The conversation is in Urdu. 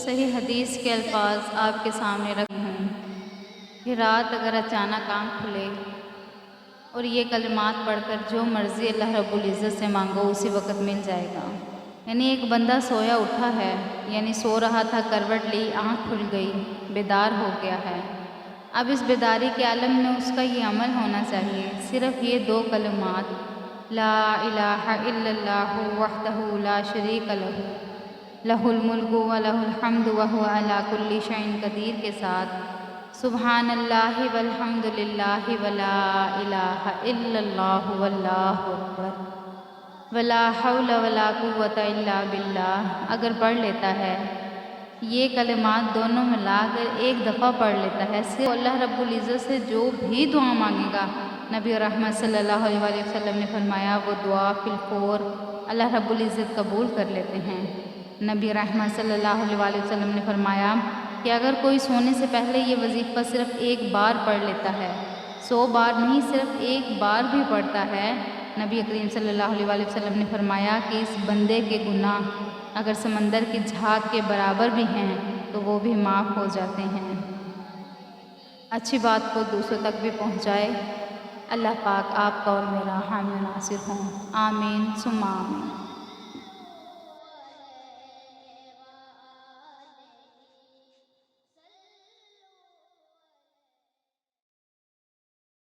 صحیح حدیث کے الفاظ آپ کے سامنے رکھے ہوں کہ رات اگر اچانک آنکھ کھلے اور یہ کلمات پڑھ کر جو مرضی اللہ رب العزت سے مانگو اسی وقت مل جائے گا۔ یعنی ایک بندہ سویا اٹھا ہے، یعنی سو رہا تھا، کروٹ لی، آنکھ کھل گئی، بیدار ہو گیا ہے۔ اب اس بیداری کے عالم میں اس کا یہ عمل ہونا چاہیے، صرف یہ 2 کلمات، لا الہ الا اللہ وحدہ لا شریک لہ لہ الملک و لہ الحمد وہو علی کل شیء قدیر کے ساتھ سبحان اللہ والحمد للہ ولا الہ الا اللہ واللہ اکبر ولا حول ولا قوت الا باللہ اگر پڑھ لیتا ہے، یہ کلمات دونوں ملا کر ایک دفعہ پڑھ لیتا ہے، صرف اللہ رب العزت سے جو بھی دعا مانگے گا، نبی رحمت صلی اللہ علیہ وسلم نے فرمایا وہ دعا فی الفور اللہ رب العزت قبول کر لیتے ہیں۔ نبی رحمت صلی اللہ علیہ وسلم نے فرمایا کہ اگر کوئی سونے سے پہلے یہ وظیفہ صرف ایک بار پڑھ لیتا ہے، 100 بار نہیں، صرف ایک بار بھی پڑھتا ہے، نبی کریم صلی اللہ علیہ وسلم نے فرمایا کہ اس بندے کے گناہ اگر سمندر کی جھاگ کے برابر بھی ہیں تو وہ بھی معاف ہو جاتے ہیں۔ اچھی بات کو دوسروں تک بھی پہنچائے۔ اللہ پاک آپ کا اور میرا حامی و ناصر ہوں، آمین ثم آمین۔